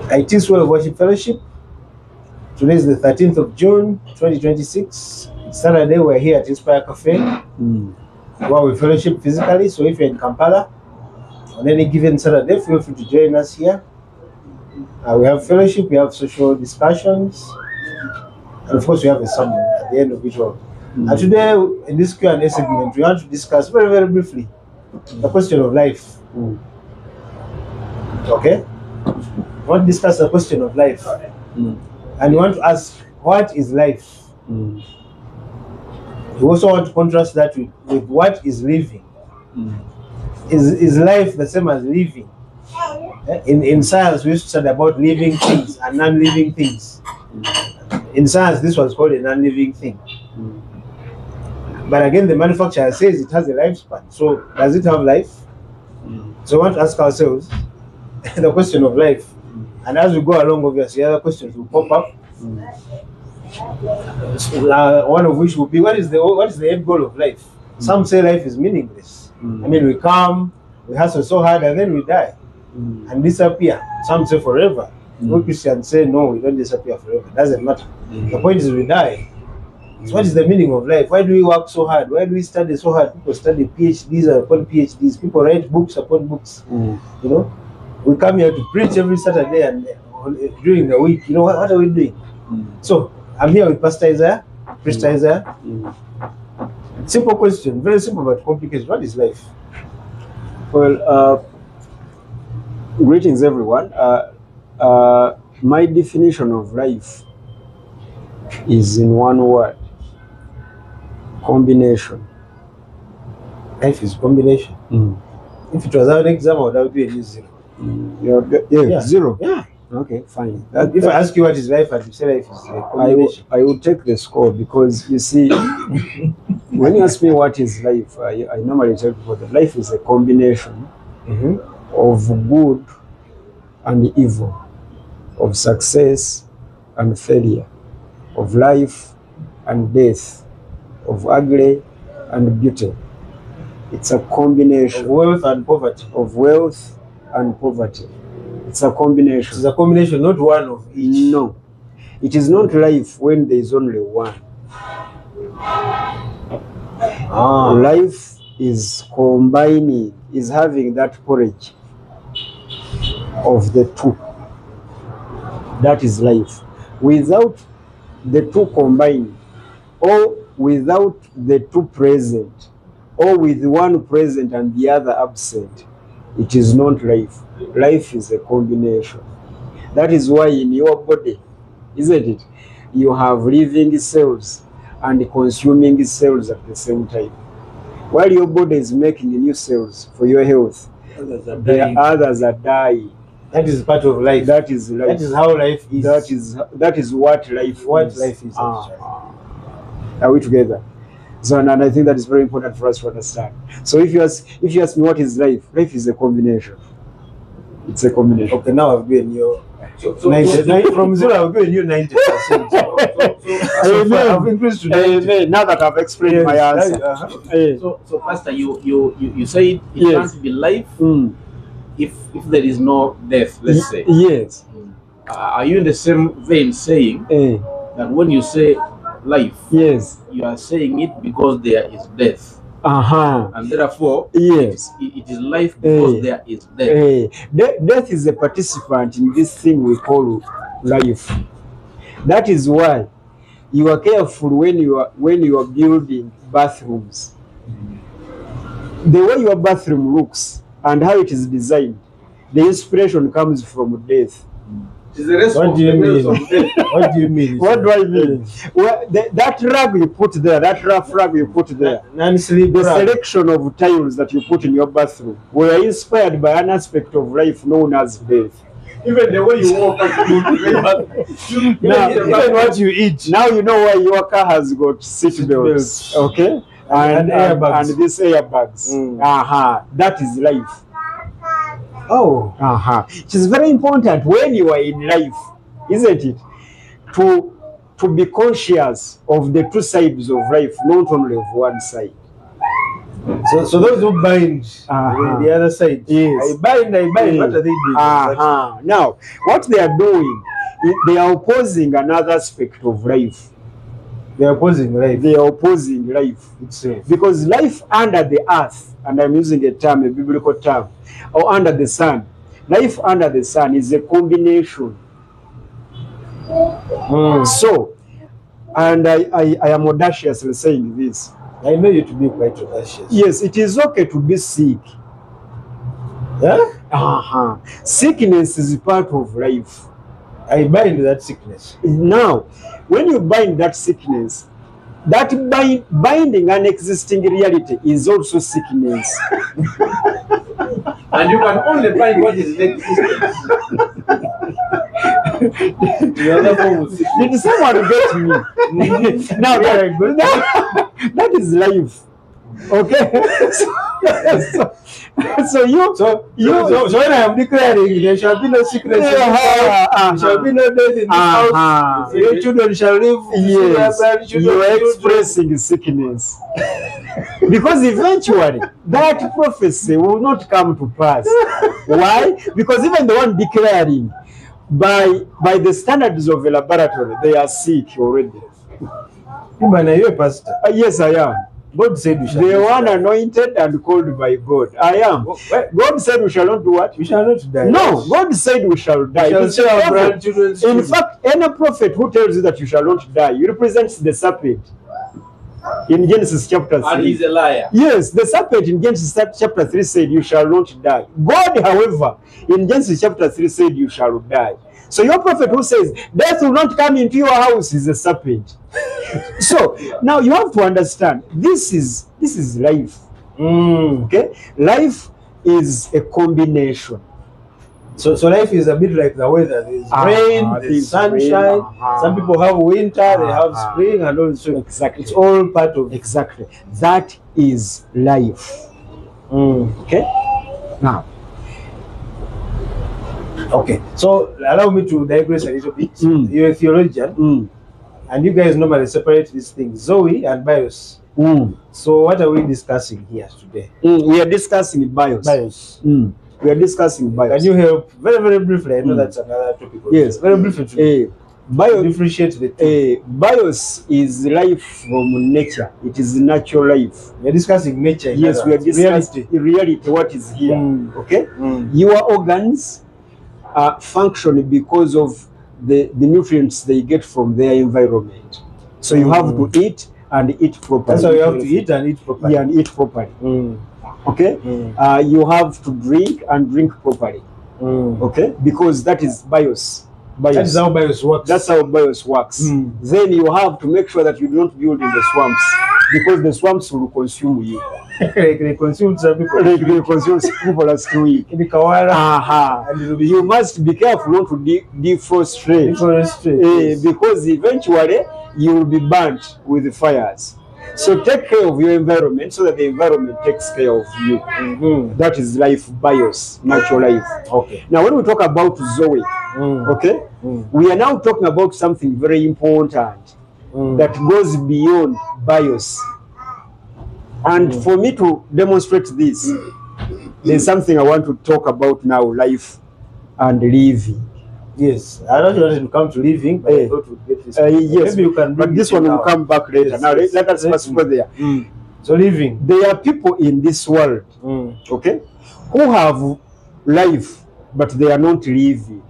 iTiS World Worship Fellowship. Today is the 13th of June, 2026. It's Saturday, we're here at Inspire Cafe, where we fellowship physically. So if you're in Kampala, on any given Saturday, feel free to join us here. We have fellowship, we have social discussions, and of course we have a sermon at the end of each one. And today, in this Q&A segment, we want to discuss very, very briefly the question of life. Okay? We want to discuss the question of life. And we want to ask, what is life? We also want to contrast that with what is living. Is life the same as living? In science, we used to study about living things and non-living things. In science, this was called a non-living thing. But again, the manufacturer says it has a lifespan. So does it have life? So we want to ask ourselves the question of life. And as we go along, obviously, other questions will pop up. One of which will be, what is the end goal of life? Some say life is meaningless. I mean, we come, we hustle so hard, and then we die and disappear. Some say forever. We Christians say no, we don't disappear forever. It doesn't matter. The point is we die. So what is the meaning of life? Why do we work so hard? Why do we study so hard? People study PhDs upon PhDs. People write books upon books. You know, we come here to preach every Saturday and during the week. You know, what are we doing? So I'm here with Pastor Isaiah, Priest Isaiah. Simple question, very simple but complicated. What is life? Well, greetings everyone. My definition of life is in one word: combination. Life is combination. If it was our exam, I would be a new zero. Zero. Yeah. Okay, fine. If I ask you what is life and you say life is a combination, I will take the score, because you see, when you ask me what is life, I normally tell people that life is a combination of good and evil, of success and failure, of life and death, of ugly and beauty. It's a combination of wealth and poverty. Of wealth and poverty. It's a combination. It's a combination, not one of each. No. It is not life when there is only one. Life is combining, is having that porridge of the two. That is life. Without the two combined, or without the two present, or with one present and the other absent, it is not life. Life is a combination. That is why in your body, isn't it, you have living cells and consuming cells at the same time. While your body is making new cells for your health, others are dying. That is part of life. That is life. That is how life is. That is what life is. Are we together? So, and I think that is very important for us to understand. So if you ask me what is life, life is a combination. It's a combination. Okay, now I've given you 90, from zero I've given you 90%. I've increased to 90. Now that I've explained my answer. So Pastor, you say it can't be life if there is no death, let's say. Yes. Are you in the same vein saying that when you say life, yes, you are saying it because there is death? And therefore, yes, it is life because there is death. Death is a participant in this thing we call life. That is why you are careful when you are building bathrooms. The way your bathroom looks and how it is designed, the inspiration comes from death. What do you mean? What do you mean? What do I mean? Well, that rug you put there, that rough rug you put there, the selection of tiles that you put in your bathroom were inspired by an aspect of life known as death. Even the way you walk, even what you eat. Now you know why your car has got seat belts, okay, and airbags, and these airbags. That is life. It is very important when you are in life, isn't it, to be conscious of the two sides of life, not only of one side. So those who bind the other side, Yes. I bind, what are they doing? Now, what they are doing, they are opposing another aspect of life. They are opposing life. They are opposing life itself. Because life under the earth, and I'm using a term, a biblical term, or under the sun, life under the sun is a combination. So, and I am audaciously saying this. I know you to be quite audacious. Yes, it is okay to be sick. Yeah? Sickness is part of life. I bind that sickness. Now, when you bind that sickness, that binding an existing reality is also sickness. And you can only bind what is existing. Did someone get me? Now, that is life. Okay? So when I am declaring there shall be no sickness, there shall be no death in this house, your children shall live. Yes, you are expressing sickness. Because eventually that prophecy will not come to pass. Why? Because even the one declaring, by the standards of a laboratory, they are sick already. Are you a pastor? Yes, I am. God said we shall the one anointed and called by God. I am. God said we shall not do what? We shall not die. No, God said we shall die. We shall our grandchildren's in fact, any prophet who tells you that you shall not die, he represents the serpent. In Genesis chapter 3. And he's a liar. Yes, the serpent in Genesis chapter 3 said you shall not die. God, however, in Genesis chapter 3 said you shall die. So your prophet who says death will not come into your house is a serpent. So now you have to understand this is life. Okay, life is a combination. So life is a bit like the weather. There's rain, there's sunshine. Some people have winter, they have spring, and all. So exactly, it's all part of exactly that is life. Okay, now. Okay, so allow me to digress a little bit. You're a theologian, and you guys normally separate these things, Zoe and Bios. So what are we discussing here today? We are discussing Bios. We are discussing Bios. Can you help very, very briefly? I know that's another topic. Yes, very briefly. Bios, differentiate the two. Bios is life from nature. It is natural life. We are discussing nature. Yes, we are discussing reality. What is here? Okay, your organs function because of the nutrients they get from their environment. So you have to eat and eat properly. That's why you have to eat and eat properly. Yeah, and eat properly. Okay, you have to drink and drink properly. Okay, because that is Bios. That is how Bios works. That's how Bios works. Then you have to make sure that you don't build in the swamps, because the swamps will consume you. They consume some people. They consume people as to eat. You must be careful not to deforest. Because eventually you will be burnt with the fires. So take care of your environment so that the environment takes care of you. That is life, Bios, natural life. Okay. Now when we talk about Zoe, okay, we are now talking about something very important that goes beyond Bios. And for me to demonstrate this, there's something I want to talk about now, life and living. Yes, I don't want to come to living, but I thought we'd get this. Yes, maybe you can, but this one will come back later. Yes, now let us first go there. So living. There are people in this world, okay, who have life, but they are not living.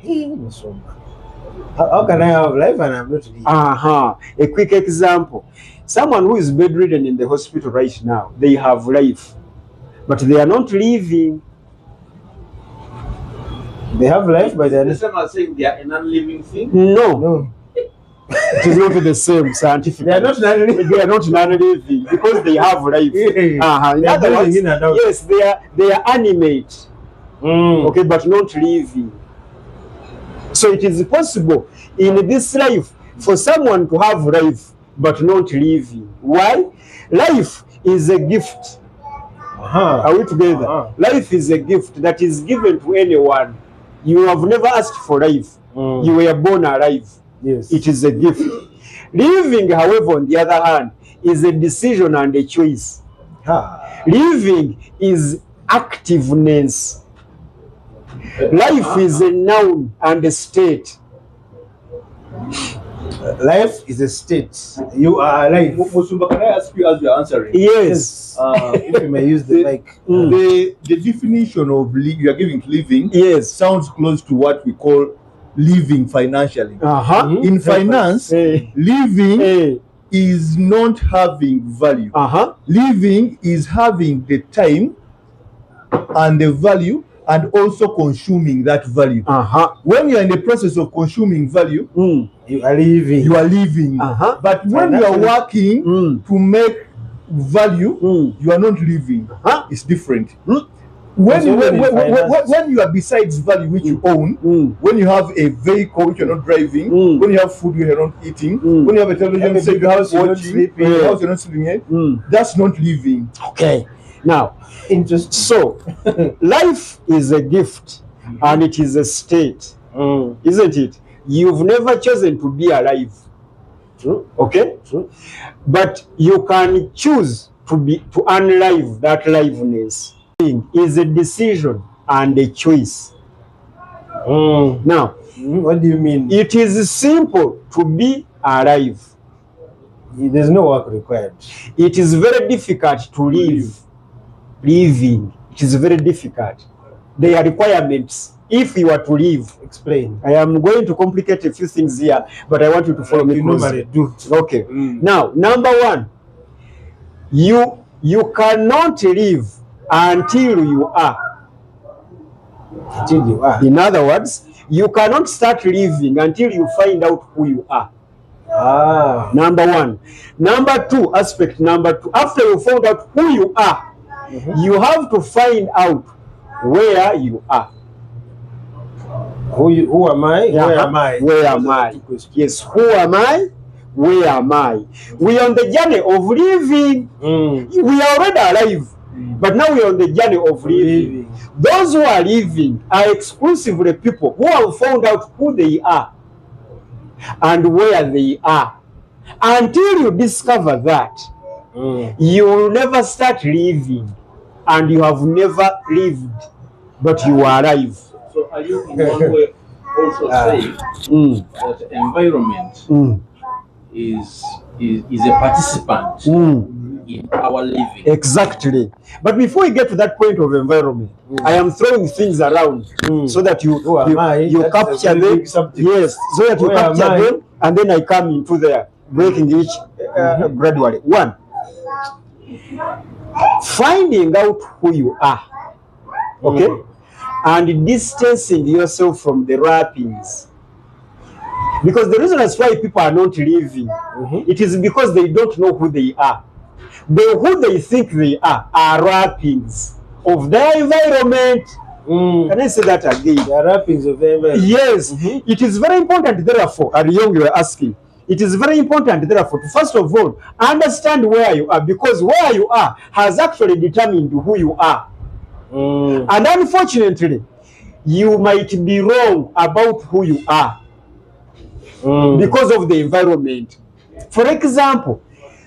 How can I have life and I'm not living? A quick example. Someone who is bedridden in the hospital right now, they have life, but they are not living. They have life, but they are the same as saying they are a non-living thing? No. It is not the same scientific. They are not non-living. They are not non-living because they have life. In other words, yes, they are animate. Okay, but not living. So it is possible in this life for someone to have life but not living. Why? Life is a gift. Are we together? Life is a gift that is given to anyone. You have never asked for life. You were born alive. Yes. It is a gift. Living, however, on the other hand, is a decision and a choice. Living is activeness. Life is a noun and a state. Life is a state. You are alive. Musumba, can I ask you as you're answering? Yes. If you may use the mic. The definition of you are giving living Yes. sounds close to what we call living financially. In finance, living is not having value. Living is having the time and the value and also consuming that value. When you are in the process of consuming value, you are living. You are living. But when you are working to make value, you are not living. It's different. When you are besides value which you own, when you have a vehicle which you're not driving, when you have food you're not eating, when you have a television set you have watching, house you're not sleeping in, that's not living. Okay. Now, so life is a gift and it is a state, isn't it? You've never chosen to be alive. Okay? But you can choose to unlive that liveness. Is a decision and a choice. Now, what do you mean? It is simple to be alive. There's no work required. It is very difficult to live. Living, it is very difficult. There are requirements if you are to live. Explain. I am going to complicate a few things here, but I want you to follow me closely. Okay. Now, number one, you cannot live until you are. Until you are. In other words, you cannot start living until you find out who you are. Number one. Number two, aspect number two, after you found out who you are, you have to find out where you are. Who am I? Where am I? Where am I? Yes, who am I? Where am I? We are on the journey of living. We are already alive, but now we are on the journey of living. Those who are living are exclusively people who have found out who they are and where they are. Until you discover that, you will never start living, and you have never lived, but you are alive. So are you in one way also saying that environment is a participant in our living? Exactly. But before we get to that point of environment, I am throwing things around so that you capture them. Yes, so that you capture them, and then I come into there, breaking each gradually. One, finding out who you are, okay, and distancing yourself from the wrappings. Because the reason that's why people are not living, it is because they don't know who they are. Who they think they are wrappings of their environment. Can I say that again? The wrappings of the environment. Yes. It is very important, therefore, Ariyong, you were asking, it is very important, therefore, to first of all, understand where you are, because where you are has actually determined who you are. And unfortunately, you might be wrong about who you are because of the environment. For example,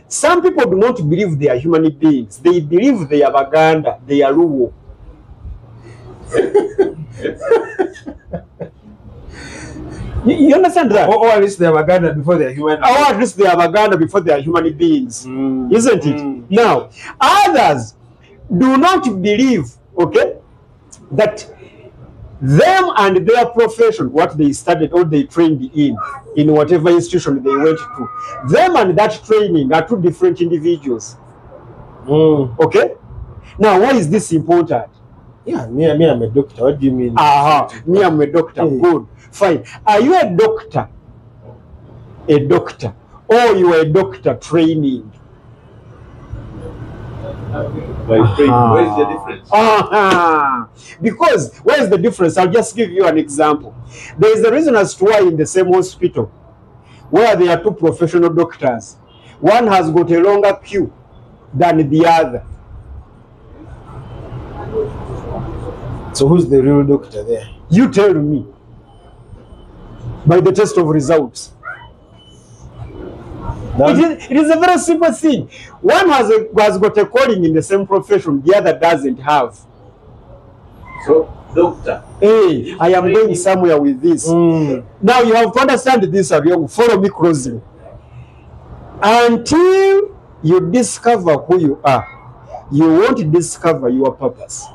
some people do not believe they are human beings. They believe they are Baganda, they are Luo. You understand that? Or at least they are Baganda before they are human beings. Or at least they are Baganda before they are human beings. Isn't it? Now, others do not believe, okay, that them and their profession, what they studied or they trained in whatever institution they went to, them and that training are two different individuals. Okay? Now, why is this important? Yeah, me, I'm a doctor. What do you mean? Me, I'm a doctor. Good. Fine. Are you a doctor? A doctor. Or you are a doctor training? Where is the difference? Because where is the difference? I'll just give you an example. There is a reason as to why in the same hospital where there are two professional doctors, one has got a longer queue than the other. So who's the real doctor there? You tell me. By the test of results. It is a very simple thing. One has got a calling in the same profession, the other doesn't have. So, doctor. Hey, I am going somewhere with this. Now you have to understand this, Ariel. Follow me closely. Until you discover who you are, you won't discover your purpose.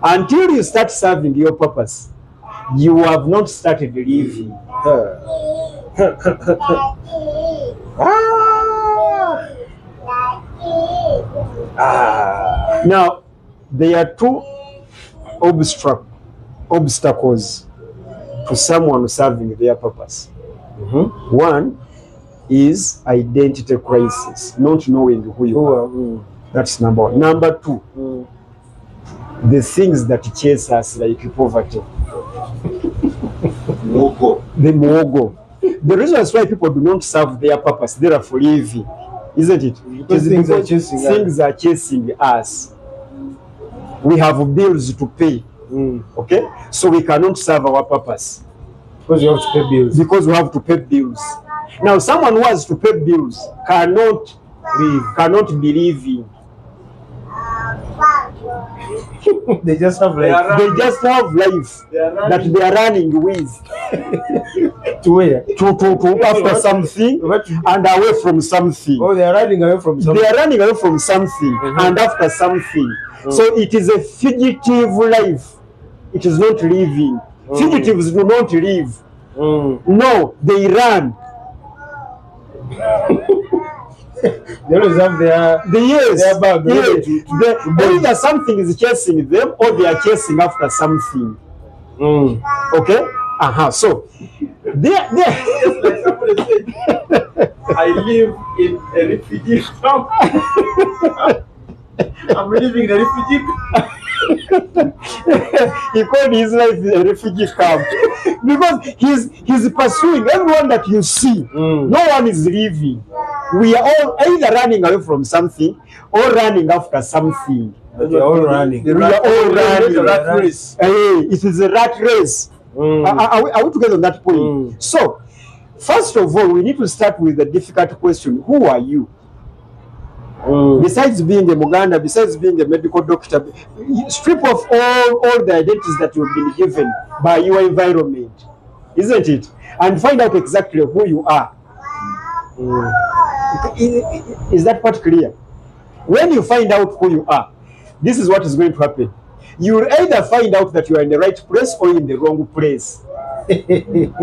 Until you start serving your purpose, you have not started living. Now, there are two obstacles to someone serving their purpose. One is identity crisis, not knowing who you are. That's number one. Number two, the things that chase us, like poverty. The muogo. The reason why people do not serve their purpose, they are for living, isn't it? Because things are chasing us. We have bills to pay. Okay, so we cannot serve our purpose because you have to pay bills. Because we have to pay bills. Now, someone who has to pay bills cannot be living. They just have life. They just have life that they are running with. To where? To after something and away from something. Oh, they are running away from something. They are running away from something and after something. So it is a fugitive life. It is not living. Fugitives do not live. No, they run. They always have their bag. Either something is chasing them or they are chasing after something. Okay? So I live in a refugee camp. I'm living in a refugee camp. He called his life a refugee camp because he's pursuing everyone that you see. No one is living. We are all either running away from something or running after something. We are all running. We are all running. It is a rat race. Are we together on that point? So, first of all, we need to start with the difficult question: who are you? Besides being a Muganda, besides being a medical doctor, strip off all the identities that you've been given by your environment, isn't it? And find out exactly who you are. Is that part clear? When you find out who you are, this is what is going to happen. You will either find out that you are in the right place or in the wrong place. It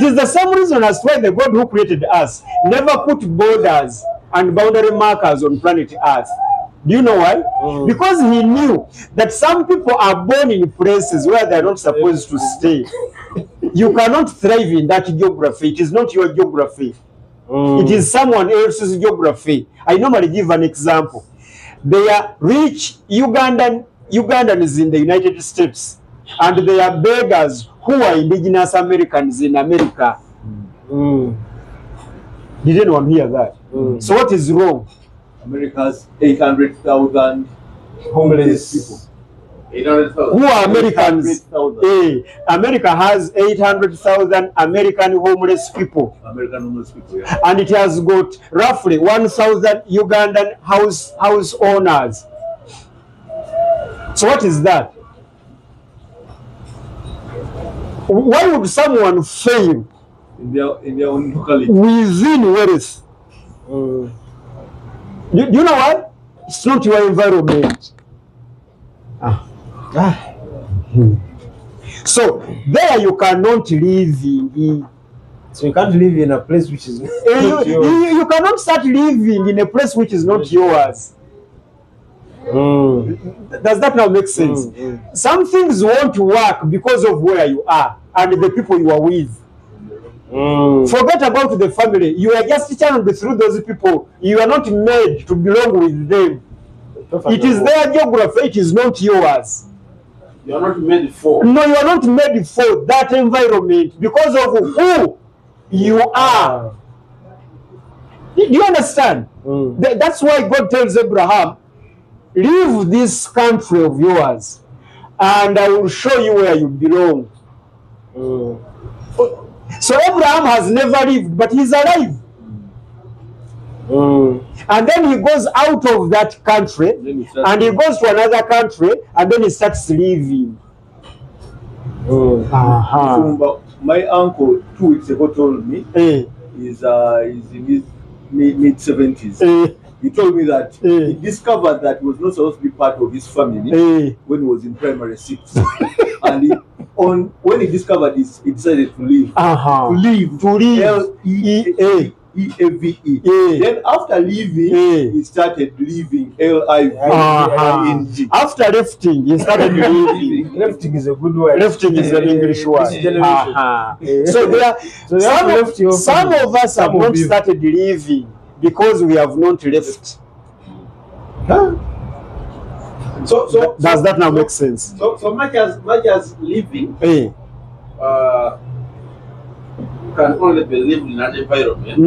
is the same reason as why the God who created us never put borders and boundary markers on planet Earth. Do you know why? Because he knew that some people are born in places where they are not supposed to stay. You cannot thrive in that geography. It is not your geography. It is someone else's geography. I normally give an example. They are rich Ugandans in the United States, and they are beggars who are indigenous Americans in America. Did anyone hear that? So what is wrong? America has 800,000 homeless people. 800,000. Who are Americans? America has 800,000 American homeless people. American homeless people, yeah. And it has got roughly 1,000 Ugandan house owners. So what is that? Why would someone fail in their own locality within wealth? Do you know what? It's not your environment. So there you cannot live in. So you can't live in a place which is not yours. You cannot start living in a place which is not yours. Does that now make sense? Some things won't work because of where you are and the people you are with. Forget about the family. You are just channeled through those people. You are not made to belong with them. It is their geography. It is not yours. You are not made for. No, you are not made for that environment because of who you are. Do you understand? That's why God tells Abraham, leave this country of yours and I will show you where you belong. So Abraham has never lived, but he's alive. And then he goes out of that country and he goes to another country and then he starts living. My uncle 2 weeks ago told me he's in his mid-70s. He told me that he discovered that he was not supposed to be part of his family when he was in primary 6. And when he discovered this, he decided to leave. To leave. L-E-A-V-E. Then after leaving, he started living. L-I-V-I-G. After lifting, he started living. Lifting is a good word. Lifting is an English word. So some of us have not started living because we have not left. So does that now make sense? So much as living can only be lived in an environment.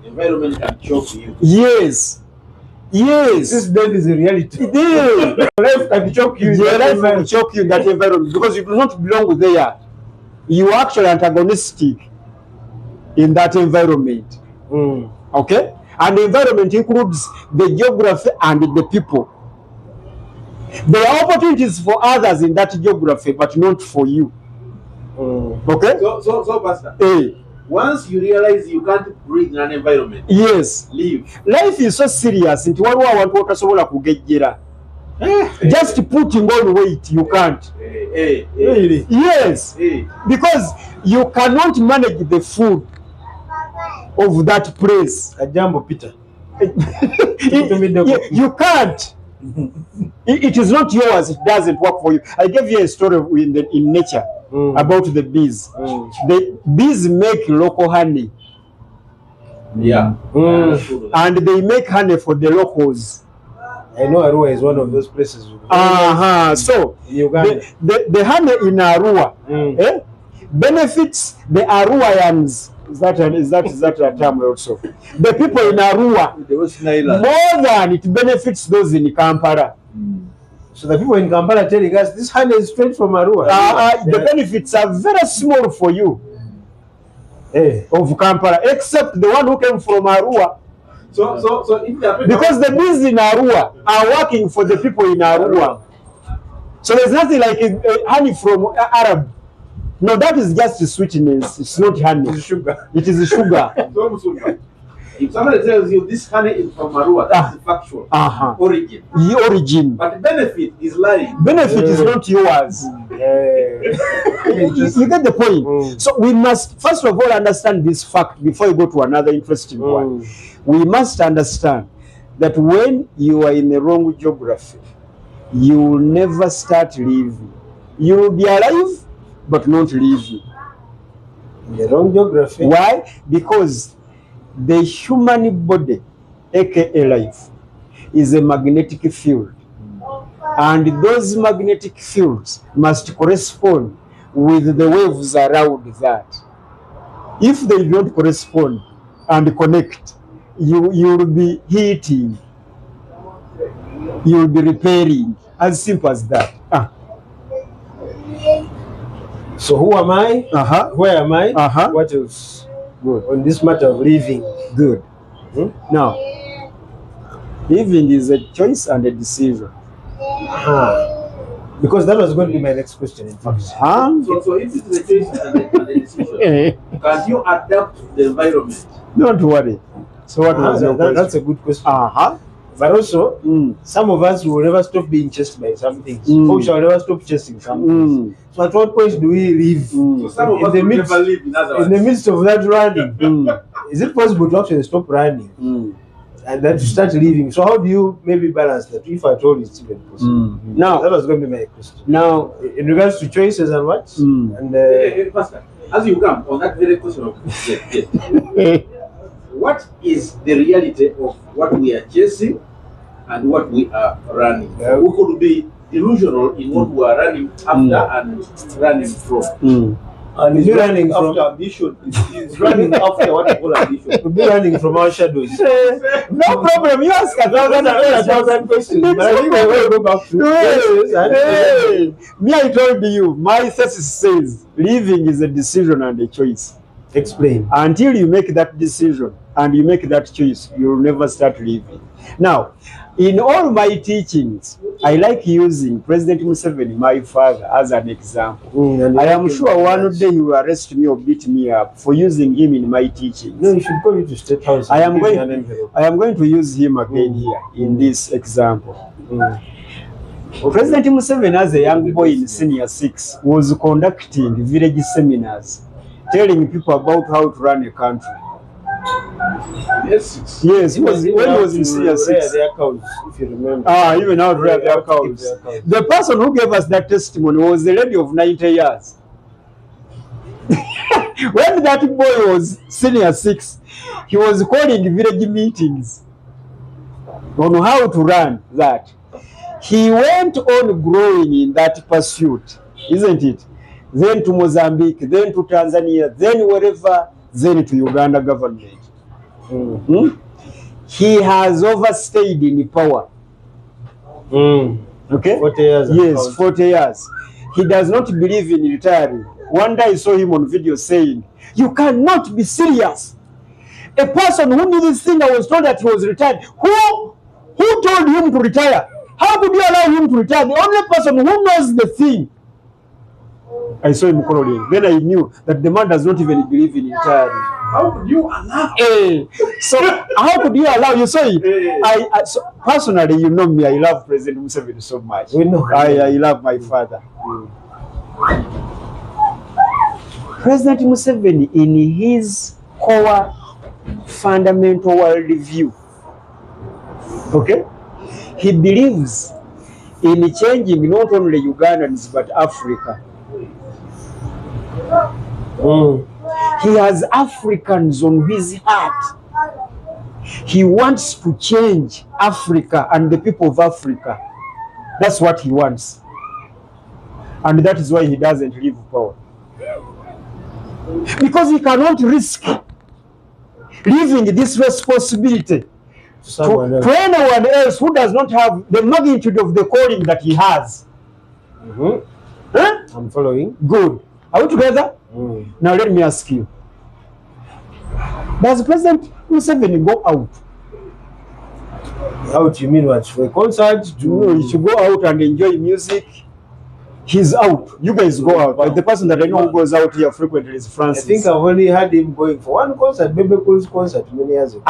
The environment can choke you. Yes. This death is a reality. Life can choke you. Your life will choke you in that environment because you do not belong there. You are actually antagonistic in that environment. Okay? And the environment includes the geography and the people. There are opportunities for others in that geography, but not for you. Okay? So Pastor, once you realize you can't breathe in an environment, yes, leave. Life is so serious. Just putting on weight, you can't. Really? Yes. Because you cannot manage the food of that place. A jumbo Peter. You can't. It is not yours. It doesn't work for you. I gave you a story in nature about the bees. The bees make local honey. Yeah. And they make honey for the locals. I know Arua is one of those places. So the honey in Arua benefits the Aruayans. Is that a term also? The people in Arua more than it benefits those in Kampala. So the people in Kampala telling us this honey is straight from Arua. The benefits are very small for you of Kampala, except the one who came from Arua. So if because the bees in Arua are working for the people in Arua. So there's nothing like honey from Arab. No, that is just sweetness. It's not honey. It's sugar. It is sugar. If somebody tells you this honey is from Arua, that's the factual origin. The origin. But the benefit is lying. Benefit is not yours. You get the point. So we must first of all understand this fact before you go to another interesting one. We must understand that when you are in the wrong geography, you will never start living. You will be alive, but not living. In the wrong geography. Why? Because the human body, aka life, is a magnetic field. And those magnetic fields must correspond with the waves around that. If they don't correspond and connect, you will be heating, you will be repairing. As simple as that. So who am I? Where am I? What else? Good. On this matter of living. Good. Now, living is a choice and a decision. Because that was going to be my next question, in fact. So if it is a choice and a decision, can you adapt to the environment? Don't worry. So what was your question? That's a good question. But also, some of us will never stop being chased by some things. Or we shall never stop chasing some things. So at what point do we live? So some of us will never live, in other words. In the midst of that running, is it possible to actually stop running? And then to start living? So how do you maybe balance that, if at all it's even possible? Now, that was going to be my question. Now, in regards to choices and what? And Pastor, as you come on that very question of what is the reality of what we are chasing and what we are running? We could be delusional in what we are running after and running from. And if you're running after ambition, is running after what we call ambition. We'll be running from our shadows. No problem. You ask a thousand questions. But I think I will go back to me, I told you, my thesis says living is a decision and a choice. Explain. Until you make that decision, and you make that choice, you'll never start living. Now, in all my teachings, I like using President Museveni, my father, as an example. I am sure one day he will arrest me or beat me up for using him in my teachings. No, you should go to State House. I am going to use him again here in this example. President Museveni, as a young boy in senior 6, was conducting village seminars, telling people about how to run a country. Yes. Yes, he was, when he was in senior 6. Their cows, if you remember. Even how to rear their cows. The person who gave us that testimony was a lady of 90 years. When that boy was senior 6, he was calling village meetings on how to run that. He went on growing in that pursuit, isn't it? Then to Mozambique, then to Tanzania, then wherever, then to Uganda government. He has overstayed in power. Okay? 40 years. Yes, 40 years. He does not believe in retiring. One day I saw him on video saying, "You cannot be serious. A person who knew this thing, I was told that he was retired. Who told him to retire? How could you allow him to retire? The only person who knows the thing." I saw him quarreling. Then I knew that the man does not even believe in retiring. How could you allow? So how could you allow? You saw it. So personally, you know me, I love President Museveni so much. We know. I love my father. President Museveni, in his core fundamental worldview, okay, he believes in changing not only Ugandans but Africa. He has Africans on his heart. He wants to change Africa and the people of Africa. That's what he wants. And that is why he doesn't leave power. Because he cannot risk leaving this responsibility to anyone else who does not have the magnitude of the calling that he has. I'm following. Good. Are we together? Now let me ask you. Does President Museveni go out? Out, you mean what? For a concert? No, he should go out and enjoy music. He's out. You guys go out. But the person that I know who goes out here frequently is Francis. I think I've only had him going for one concert, Baby Cool's concert, many years ago.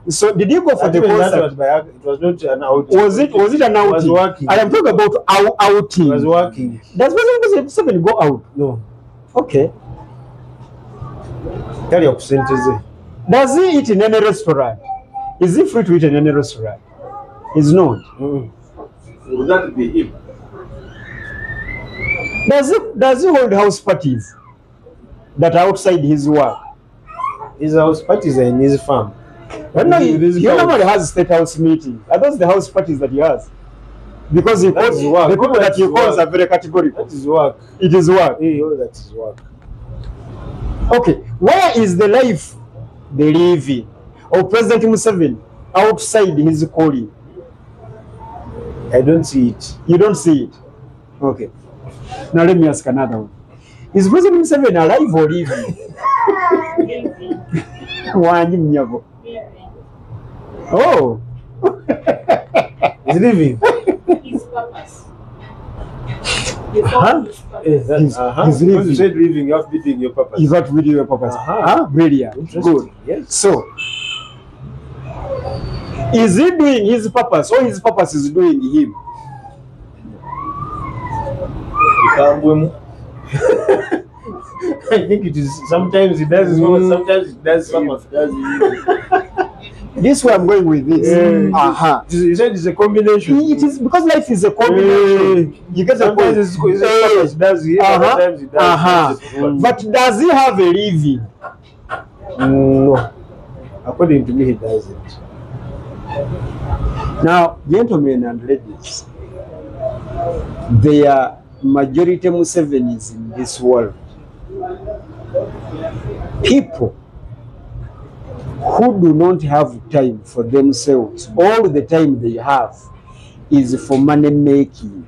So did you go for the concert? It was not an outing. Was it an outing? Was working. I am talking about outing. It was working. Does President Museveni go out? No. Okay. Tell your percentage. Does he eat in any restaurant? Is he free to eat in any restaurant? He's not. Would that be him? Does he hold house parties that are outside his work? His house parties are in his farm. But no, he normally has state house meetings. Are those the house parties that he has? Because he calls, the people that he calls are very categorical. That is work. It is work. That is work. Okay, where is the life they live in of President Museveni outside his calling? I don't see it. You don't see it? Okay. Now let me ask another one. Is President Museveni alive or living? Oh. He's living. His purpose. He's living. You said living, you have to be doing your purpose. You got to be your purpose. Brilliant. Good. Yes. So, is he doing his purpose or his purpose is doing him? I think it is. Sometimes he does his purpose, sometimes he does purpose. This way I'm going with this. You said it's a combination. It is because life is a combination. You get sometimes his purpose does him, sometimes he does. But does he have a living? No. According to me, he doesn't. Now, gentlemen and ladies, there are majority Musevenis in this world. People who do not have time for themselves. All the time they have is for money making.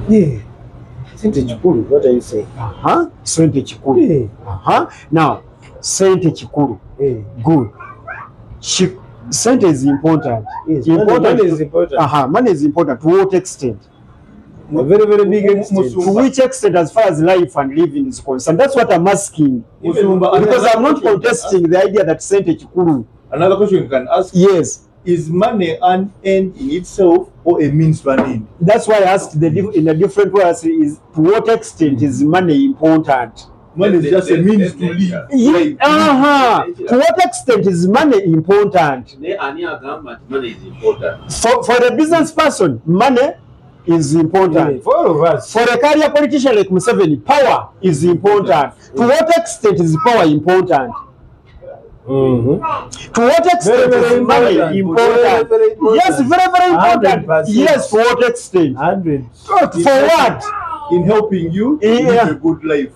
Yeah. What are you saying? Now, sente kikulu. Good. Sente is important. Yes, money is important. Money is important. To what extent? A very, very big extent. To which extent as far as life and living is concerned? That's what I'm asking. Because I'm not contesting the idea that sente kikulu. Another question you can ask. Yes. Is money an end in itself or a means to an end? That's why I asked in a different way. Is to what extent is money important? Money is just a means to live. To what extent is money important? Money is important. For a business person, money is important. For all of us. For a career politician like Museveni, power is important. To what extent is power important? To what extent is money important? Yes, very, very important. 100%. Yes, to what extent? 100. For what? In helping you live a good life.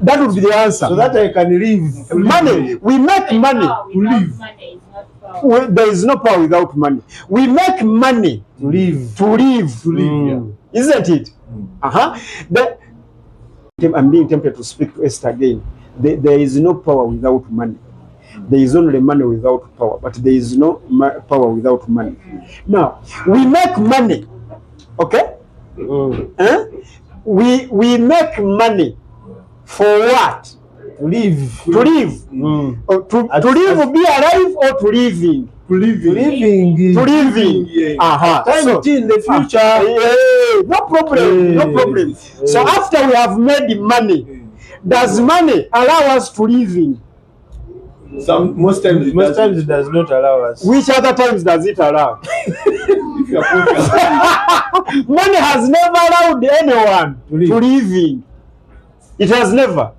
That would be the answer. So that I can live. Money. We make money To live. There is no power without money. We make money To live. to live. Isn't it? I'm being tempted to speak to Esther again. There is no power without money. There is only money without power, but there is no power without money. Now, we make money, okay? We make money for what? To live. To live. To live, be alive, or to living? To living. To living. Time in the future. No problem. No problem. So after we have made money, does money allow us to living? Most times it does not allow us. Which other times does it allow? If you are Money has never allowed anyone to living. It has never.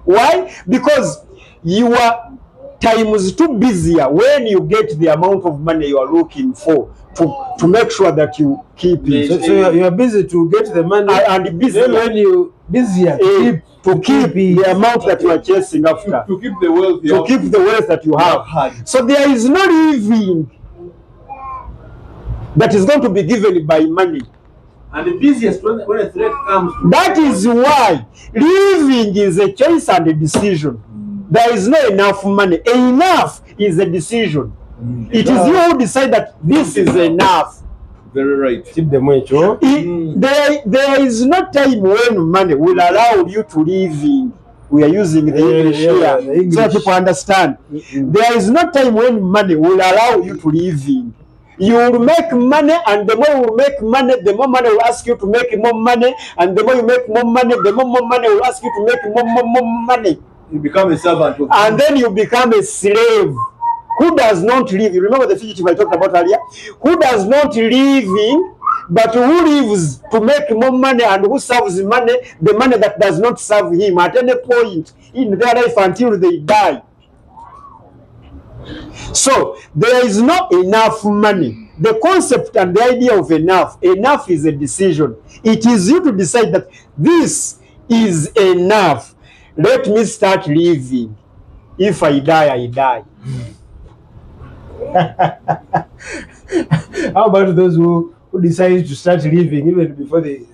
Why? Because your time is too busier when you get the amount of money you are looking for to make sure that you keep it. So you are busy to get the money, and busy when you busier to keep the amount that you are chasing after. to keep the wealth. To keep the wealth that you have. So there is no living that is going to be given by money. And the busiest when a threat comes. That is why living is a choice and a decision. There is no enough money. Enough is a decision. It is you who decide that this is enough. Very right. Keep the money. There is no time when money will allow you to live. We are using the English here so people understand. There is no time when money will allow you to live. You will make money, and the more you make money, the more money will ask you to make more money, and the more you make more money, the more money will ask you to make more money. You become a servant. And then you become a slave who does not live. You remember the fugitive I talked about earlier? Who does not living, but who lives to make more money and who serves money, the money that does not serve him at any point in their life until they die. So there is not enough money. The concept and the idea of enough is a decision. It is you to decide that this is enough. Let me start living. If I die, I die. How about those who decide to start living even before they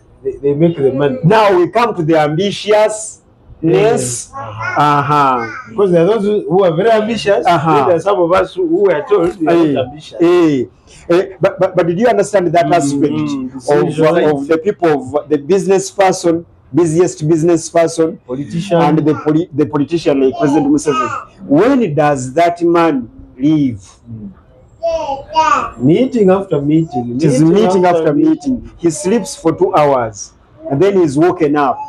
make the money? Now we come to the ambitious. Yes. Because there are those who are very ambitious. There are some of us who are told we are not ambitious. But did you understand that aspect of the people, of the business person, busiest business person, politician, and the politician like President Museveni? When does that man leave? Meeting after meeting. It is meeting after meeting. He sleeps for 2 hours and then he's woken up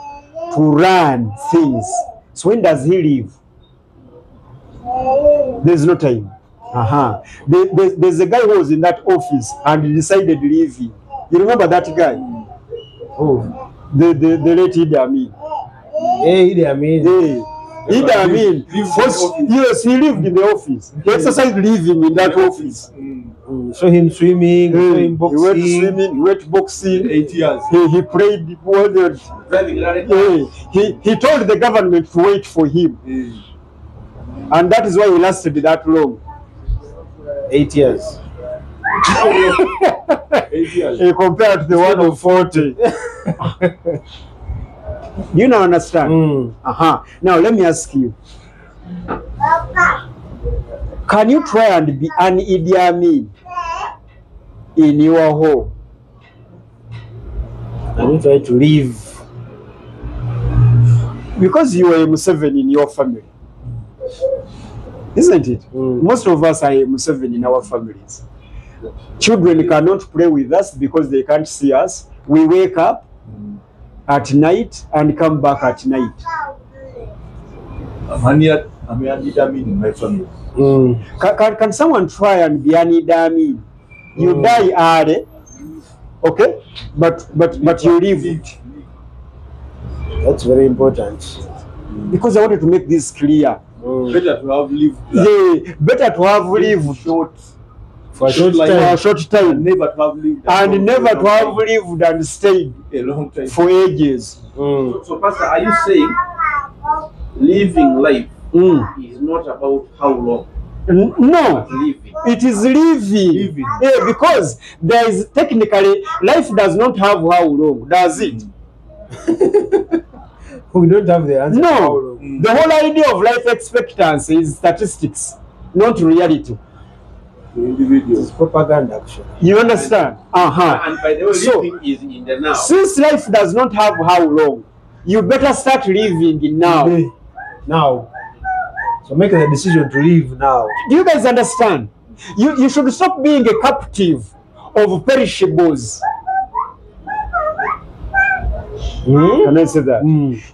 to run things. So when does he leave? There's no time. There's a guy who was in that office and he decided leaving. You remember that guy? Oh, the late Idi Amin. Idi Amin. Idi Amin. Yes, he lived in the office. He exercised living in that office. Saw him swimming, saw him boxing. He went swimming, he went boxing. 8 years. He played. He told the government to wait for him. And that is why he lasted that long. 8 years. 8 years. Compared to the one of 40. You now understand? Now let me ask you. Can you try and be an Idi Amin in your home? Can you try to live? Because you are M7 in your family, isn't it? Most of us are M7 in our families. Children cannot play with us because they can't see us. We wake up at night and come back at night. I'm Idi Amin in my family. Can someone try and be an Idi Amin? You die early, okay, but you live. That's very important. Because I wanted to make this clear. Better to have lived. Yeah, better to have lived For a short time. And never to have lived. And never to have lived and stayed a long time for ages. So, Pastor, are you saying living life is not about how long? No, Living. it is living. Yeah, because there is technically life does not have how long, does it? We don't have the answer. No, the whole idea of life expectancy is statistics, not reality. It's propaganda, actually. You understand? And by the way, So, living is in the now. since life does not have how long, you better start living now. Now. So make the decision to live now. Do you guys understand? You should stop being a captive of perishables. Can I say that?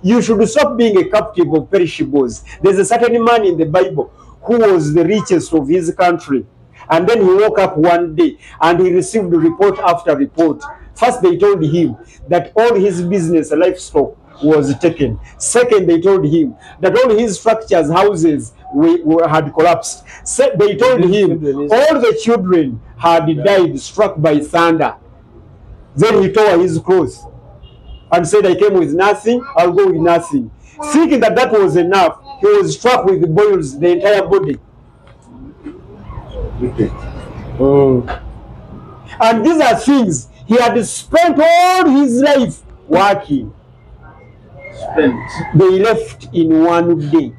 You should stop being a captive of perishables. There's a certain man in the Bible who was the richest of his country. And then he woke up one day and he received report after report. First, they told him that all his business, livestock, was taken. Second, they told him that all his structures, houses had collapsed. They told him all the children had died, struck by thunder. Then he tore his clothes and said, I came with nothing, I'll go with nothing. Thinking that that was enough, he was struck with boils, the entire body. And these are things he had spent all his life working. They left in one day.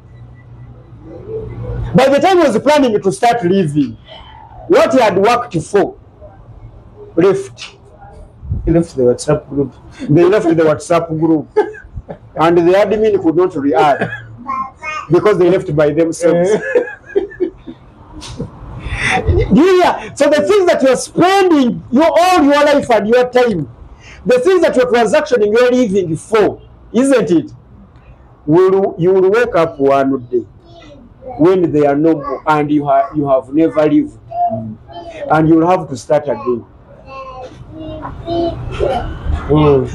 By the time he was planning to start living, what he had worked for left. He left the WhatsApp group. They left the WhatsApp group. And the admin could not re-add because they left by themselves. Yeah. So the things that you're spending all your life and your time, the things that you're transactioning your living for, isn't it? You will wake up one day when they are no more and you have never lived, and you will have to start again.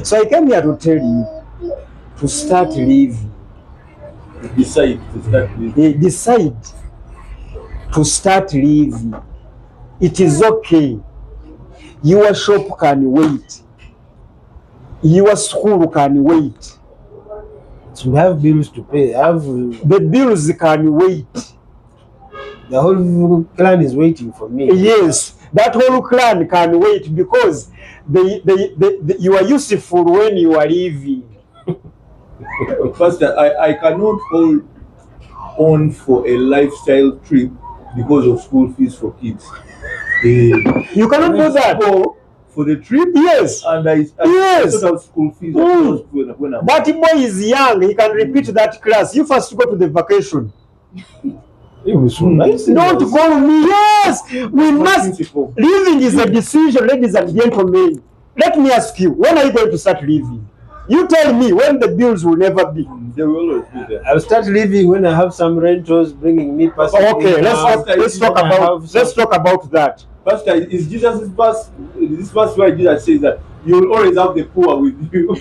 So I came here to tell you to start living. Decide to start living. Decide to start living. It is okay. Your shop can wait. Your school can wait. So we have bills to pay. The bills can wait. The whole clan is waiting for me. Yes, that whole clan can wait because you are useful when you are living. Pastor, I cannot hold on for a lifestyle trip because of school fees for kids. You cannot do that. For the trip? Yes. And I yes. sort out school fees. When that boy is young. He can repeat that class. You first go to the vacation. It was so nice. Don't call me. Yes. We must. Living is a decision, ladies and gentlemen. Let me ask you, when are you going to start living? You tell me when the bills will never be. They will always be there. I'll start living when I have some rentals bringing me passive. Okay, let's talk about that. Pastor, is Jesus' verse? This verse where Jesus says that you will always have the poor with you.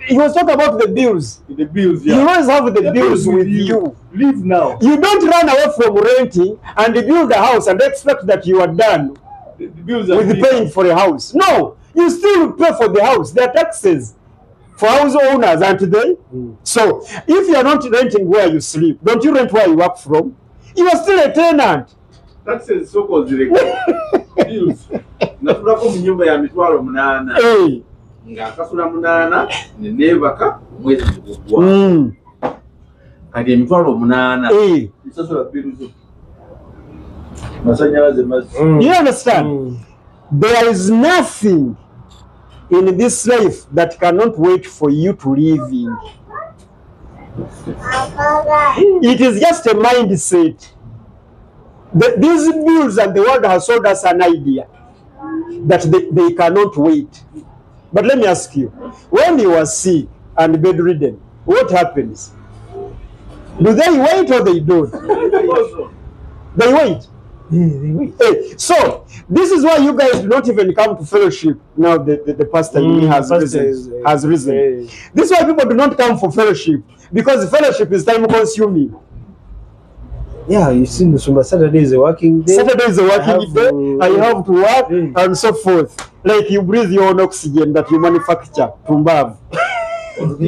He was talking about the bills. The bills, yeah. You always have the bills with you. Live now. You don't run away from renting and build a house and expect that you are done the bills are with paying for a house. No, you still pay for the house. There are taxes for house owners, aren't they? So if you are not renting where you sleep, don't you rent where you work from? You are still a tenant. Taxes so-called bills. Nasula ko munyumba ya mitwalo 8. Nga kasula 8 ne nebaka mwezi gugwa. kati emitwalo 8 Isasula biruzo. Masanyalaze mazzi. You understand? There is nothing in this life that cannot wait for you to live in. It is just a mindset. These bills and the world has sold us an idea that they cannot wait. But let me ask you, when you are sick and bedridden, what happens? Do they wait or they don't? They wait. Hey, so this is why you guys do not even come to fellowship. Now the pastor in me has risen. This is why people do not come for fellowship, because fellowship is time consuming. Yeah, you see, Saturday is a working day. Saturday is a working day. I have to work and so forth. Like you breathe your own oxygen that you manufacture. Tumbav. I'm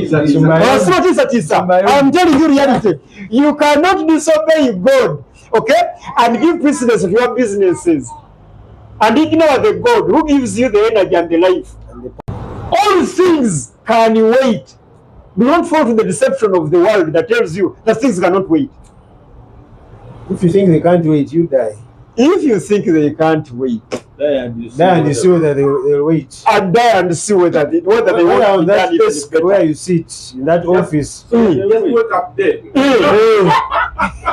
telling you reality. You cannot disobey God, okay, and give precedence to your businesses and ignore the God who gives you the energy and the life. All things can wait. Do not fall to the deception of the world that tells you that things cannot wait. If you think they can't wait, you die. If you think they can't wait, die and you see whether they'll wait. And die and see whether they want to that desk where you sit in that office. Just wake up dead.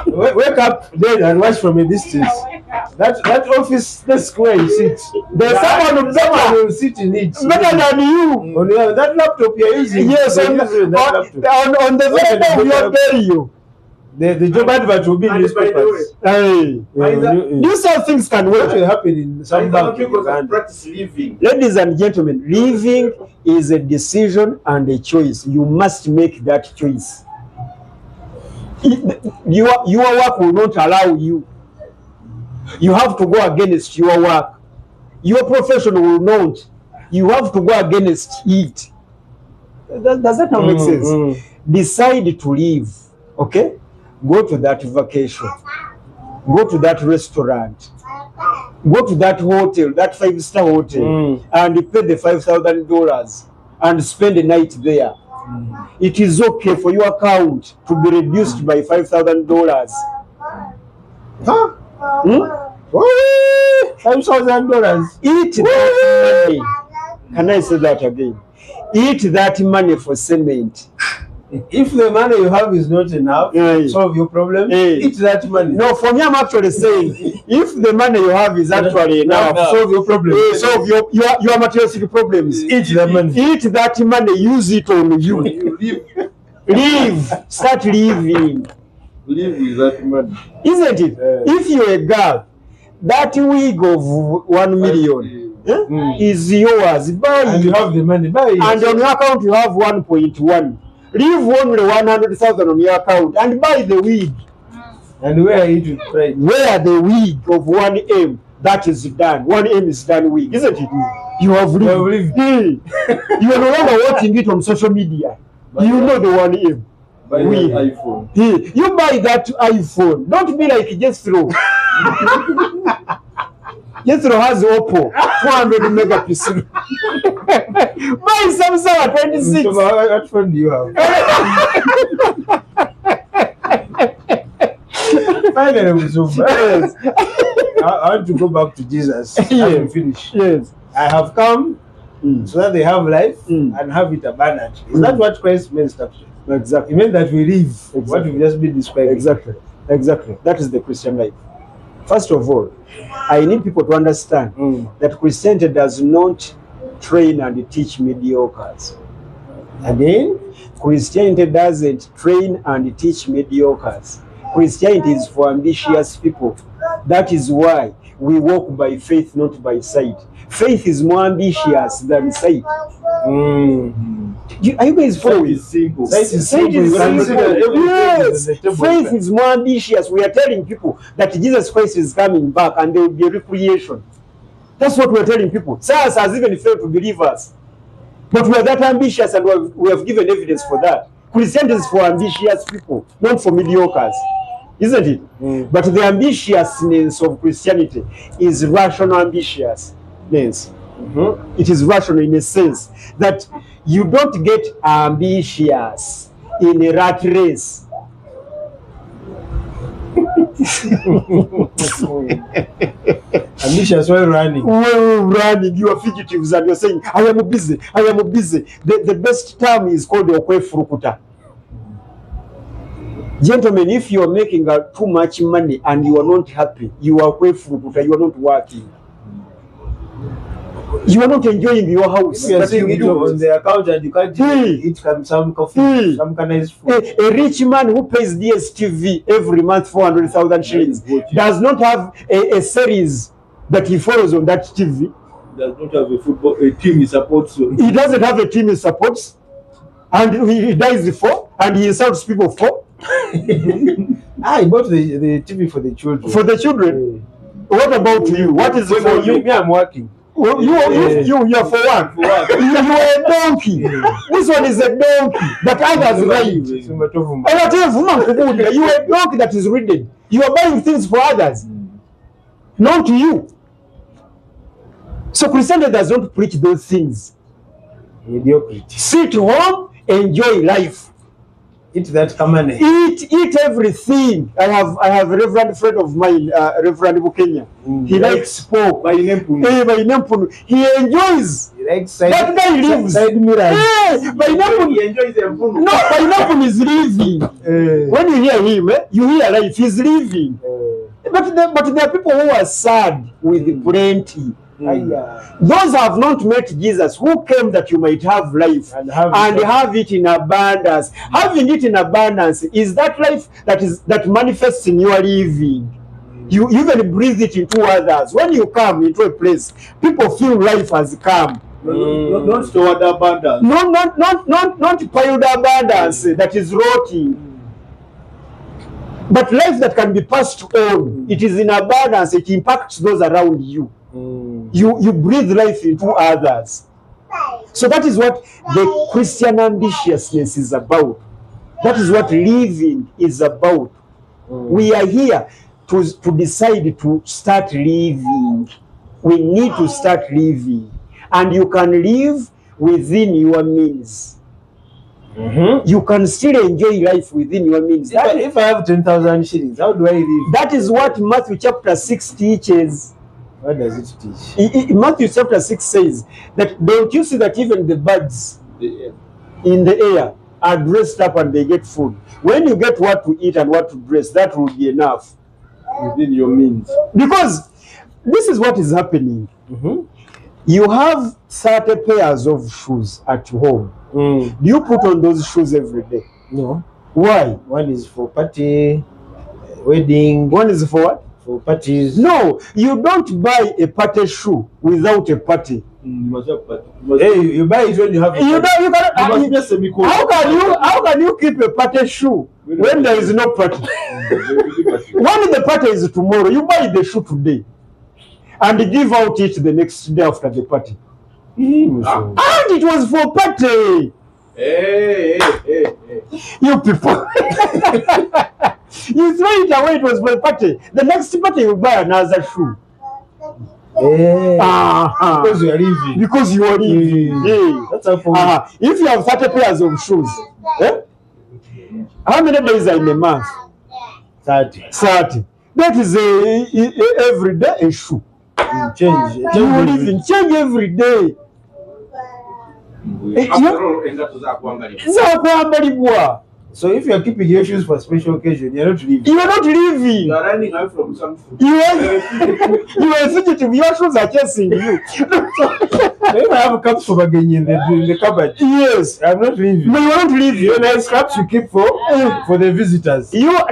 Wake up dead and watch from a distance. That office desk where you sit, there's someone who will sit in it. Better than you. On that laptop you're using. Yes, on the very day we will bury you. The job advert will be in newspapers. These are things can wait. What will happen in some bank? Practice living. Ladies and gentlemen, living is a decision and a choice. You must make that choice. Your work will not allow you. You have to go against your work. Your profession will not. You have to go against it. Does that not make sense? Decide to live, okay? Go to that vacation. Go to that restaurant. Go to that hotel, that 5-star hotel, and pay the $5,000 and spend the night there. It is okay for your account to be reduced by $5,000. Huh? $5,000. Eat that money. Can I say that again? Eat that money for cement. If the money you have is not enough to solve your problem, eat that money. No, for me, I'm actually saying, if the money you have is actually enough to solve your problem, solve your materialistic problems, eat that money. Eat that money, use it on you. Live. Start living. Live with that money. Isn't it? If you're a girl, that wig of 1 million is yours. Buy and it. You have the money. Buy it. And on your account, you have 1.1. Leave only 100,000 on your account and buy the wig. And wear it with pride. Wear the wig of 1M. That is done. 1M is done wig, isn't it? You have lived. You are no longer watching it on social media. You know the 1M. Buy the iPhone. You buy that iPhone. Don't be like Jethro. Jethro has Oppo 400 megapixel. Buy Samsung 26. So what phone do you have? Finally, yes. I want to go back to Jesus and finish. Yes. I have come so that they have life and have it abundant. Is that what Christ means? Exactly. It means that we live what we've just been describing. Exactly. That is the Christian life. First of all, I need people to understand that Christianity does not train and teach mediocres. Again, Christianity doesn't train and teach mediocres. Christianity is for ambitious people. That is why we walk by faith, not by sight. Faith is more ambitious than sight. Are you guys following? Sight is simple. Yes. Yes. Faith is more ambitious. We are telling people that Jesus Christ is coming back and there will be a recreation. That's what we're telling people. Science has even failed to believe us. But we are that ambitious and we have given evidence for that. Christianity is for ambitious people, not for mediocres. Isn't it? But the ambitiousness of Christianity is rational ambitiousness. It is rational in a sense that you don't get ambitious in a rat race. Ambitious while running. While running, you are fugitives and you're saying, I am busy, I am busy. The best term is called okwefurukuta. Gentlemen, if you are making too much money and you are not happy, you are okwefurukuta, you are not working. You are not enjoying your house. You are seeing it on the account and you can't eat some coffee, some kind of food. A rich man who pays DSTV every month 400,000 shillings does not have a series that he follows on that TV. Does not have a team he supports. He doesn't have a team he supports, and he dies for, and he insults people for. He bought the TV for the children. For the children. What about you? What is it for you? Me, I'm working. Well, you are for one. You are a donkey. This one is a donkey that others ride. You are a donkey that is ridden. You are buying things for others, not to you. So Christianity does not preach those things. Mediocrity. Sit home, enjoy life. Eat that kamane. Eat everything. I have a reverend friend of mine, Reverend Bukenya. He likes pork. By Nempunu. He enjoys. He likes that guy lives. Side mirrors. By Nempunu. He enjoys the Mpunu. No, by Nempunu is living. When you hear him, you hear life. He's living. But there are people who are sad with plenty. Those have not met Jesus, who came that you might have life and have it in abundance. Having it in abundance is that life that manifests in your living. You even breathe it into others. When you come into a place, people feel life has come. Not stored abundance. Not piled abundance that is rotting. But life that can be passed on. It is in abundance. It impacts those around you. You breathe life into others. So that is what the Christian ambitiousness is about. That is what living is about. We are here to decide to start living. We need to start living. And you can live within your means. You can still enjoy life within your means. If I have 10,000 shillings, how do I live? That is what Matthew chapter 6 teaches. What does it teach? Matthew chapter 6 says that don't you see that even the birds in the air are dressed up and they get food? When you get what to eat and what to dress, that will be enough within your means. Because this is what is happening. You have 30 pairs of shoes at home. Do you put on those shoes every day? No. Why? One is for party, wedding. One is for what? For parties. No, you don't buy a party shoe without a party. You must have party. Hey, you buy it when you have a party. How can you keep a party shoe when there is no party? When the party is tomorrow, you buy the shoe today and give out it the next day after the party. And it was for party. Hey. You people. You throw it away, it was for the party. The next party you buy another shoe. Because you are living. Because you are living. That's how if you have 30 pairs of shoes, how many days are in a month? 30. That is every day a shoe. Change every day. So if you are keeping your shoes for special occasion, you are not living. You are not living. You are running away from something. You are fugitive. Your shoes are chasing you. So if I have cups for again in the cupboard, yes, I'm not living. No, you are not living. Your nice cups you keep for the visitors. You're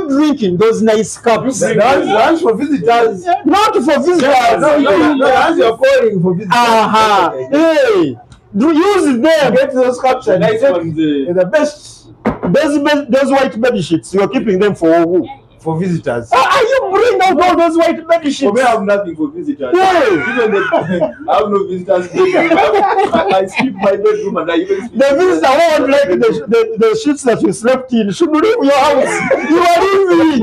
drinking those nice cups. That's for visitors. Not for visitors. That's you're calling for visitors. Hey, use them. Get those cups and Nice ones, the best. Those white bed sheets, you're keeping them for who? For visitors. You bring out all those white bed sheets. For me, I have nothing for visitors. Yeah. Even I have no visitors. I skip my bedroom and I even sleep. The visitor won't like the sheets that you slept in. Should leave your house. You are leaving.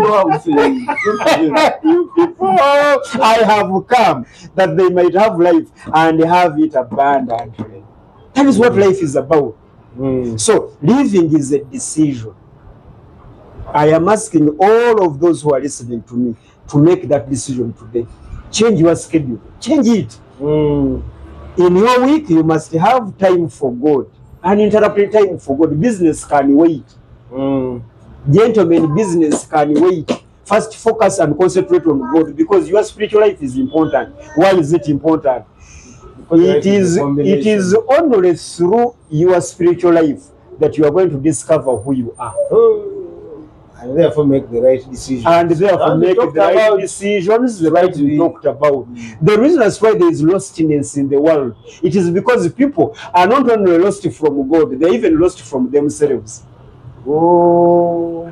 You people, I have come that they might have life and have it abundantly. That is what life is about. So living is a decision. I am asking all of those who are listening to me to make that decision today. Change your schedule. Change it. In your week, you must have time for God. Uninterrupted time for God. Business can wait. Gentlemen, business can wait. First, focus and concentrate on God, because your spiritual life is important. Why is it important? It is only through your spiritual life that you are going to discover who you are. And therefore make the right decisions. And therefore make the right decisions, the right we talked about. The reason that's why there is lostness in the world, it is because people are not only lost from God, they're even lost from themselves. The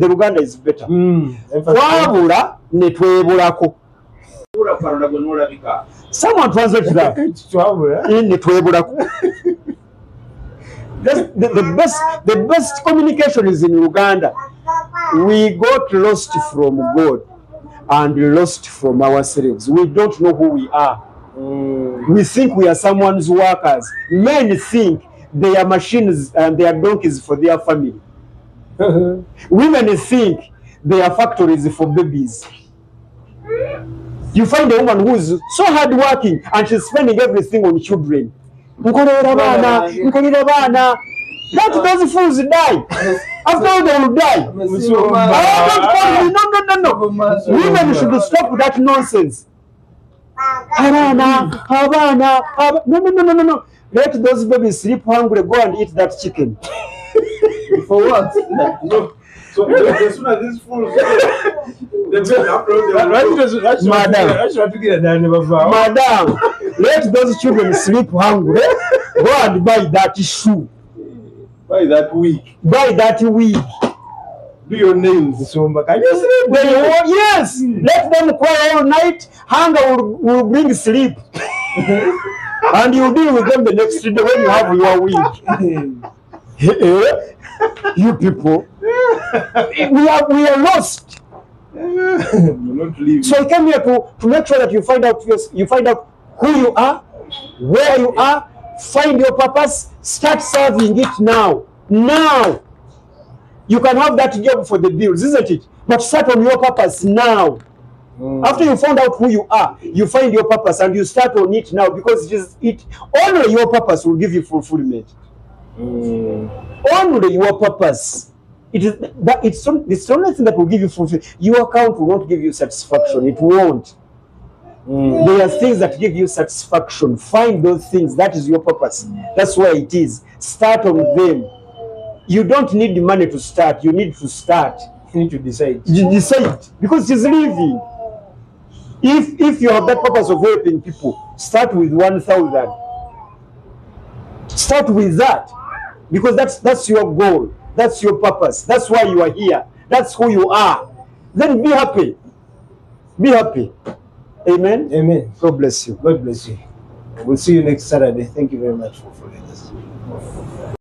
Uganda is better. Someone translate that. The best communication is in Uganda. We got lost from God and lost from ourselves. We don't know who we are. We think we are someone's workers. Men think they are machines and they are donkeys for their family. Women think they are factories for babies. You find a woman who is so hardworking and she's spending everything on children. Let those fools die. After all, they will die. No. Women should stop that nonsense. No. Let those babies sleep hungry. Go and eat that chicken. For what? No. So as soon as these fools Madam, let those children sleep hungry. Go and buy that shoe. Buy that wig. Do your nails. Can you sleep? Yes. Let them cry all night. Hunger will bring sleep. And you deal with them the next day when you have your wig. You people, we are lost. So I came here to make sure that you find out who you are, where you are, find your purpose, start serving it now. Now. You can have that job for the bills, isn't it? But start on your purpose now. After you found out who you are, you find your purpose and you start on it now, because only your purpose will give you fulfillment. Only your purpose. It's the only thing that will give you fulfillment. Your account will not give you satisfaction. It won't. There are things that give you satisfaction. Find those things. That is your purpose. That's where it is. Start on them. You don't need money to start. You need to start. You need to decide. You decide, because it is living. If you have that purpose of helping people, start with 1,000. Start with that, because that's your goal. That's your purpose. That's why you are here. That's who you are. Then be happy. Be happy. Amen. Amen. God bless you. God bless you. We'll see you next Saturday. Thank you very much for following us.